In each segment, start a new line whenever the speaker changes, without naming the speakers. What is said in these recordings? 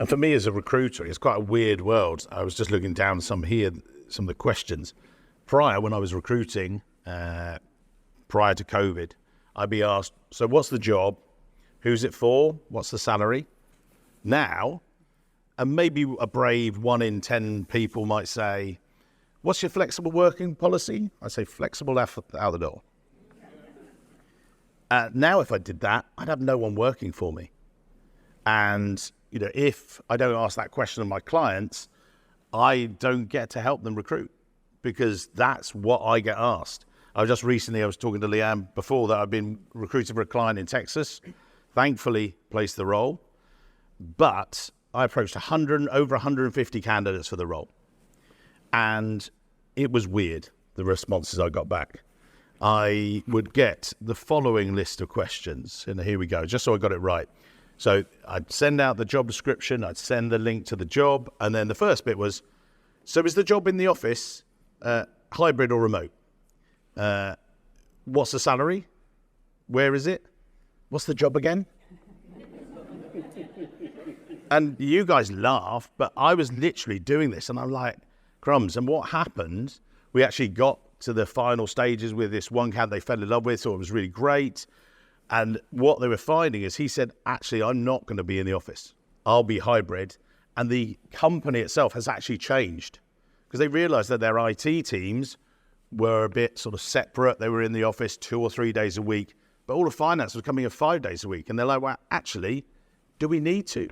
And for me as a recruiter, it's quite a weird world. I was just looking down some of the questions. Prior, when I was recruiting, prior to COVID, I'd be asked, so what's the job? Who's it for? What's the salary? Now, and maybe a brave 1 in 10 people might say, what's your flexible working policy? I say flexible out the door. Now, if I did that, I'd have no one working for me. And, if I don't ask that question of my clients, I don't get to help them recruit because that's what I get asked. I was talking to Leanne before that I've been recruiting for a client in Texas, thankfully placed the role, but I approached over 150 candidates for the role. And it was weird, the responses I got back. I would get the following list of questions, and here we go, just so I got it right. So I'd send out the job description, I'd send the link to the job, and then the first bit was, so is the job in the office hybrid or remote? What's the salary? Where is it? What's the job again? And you guys laugh, but I was literally doing this, and I'm like, crumbs. And what happened, we actually got to the final stages with this one candidate they fell in love with, thought it was really great. And what they were finding is he said, actually, I'm not going to be in the office. I'll be hybrid. And the company itself has actually changed because they realized that their IT teams were a bit sort of separate. They were in the office 2 or 3 days a week, but all of finance was coming in 5 days a week. And they're like, well, actually, do we need to?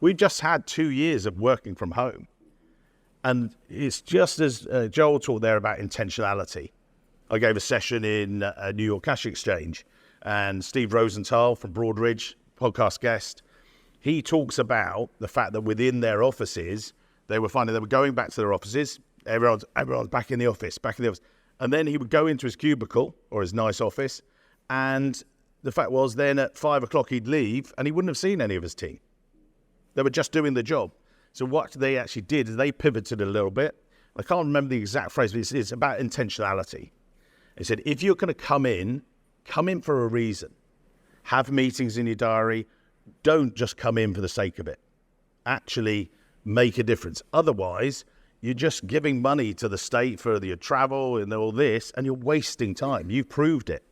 We've just had 2 years of working from home. And it's just as Joel talked there about intentionality. I gave a session in New York Cash Exchange, and Steve Rosenthal from Broadridge, podcast guest, he talks about the fact that within their offices, they were finding they were going back to their offices. Everyone's back in the office. And then he would go into his cubicle or his nice office. And the fact was then at 5 o'clock he'd leave and he wouldn't have seen any of his team. They were just doing the job. So what they actually did is they pivoted a little bit. I can't remember the exact phrase, but it's about intentionality. He said, if you're going to come in for a reason. Have meetings in your diary. Don't just come in for the sake of it. Actually make a difference. Otherwise, you're just giving money to the state for your travel and all this, and you're wasting time. You've proved it.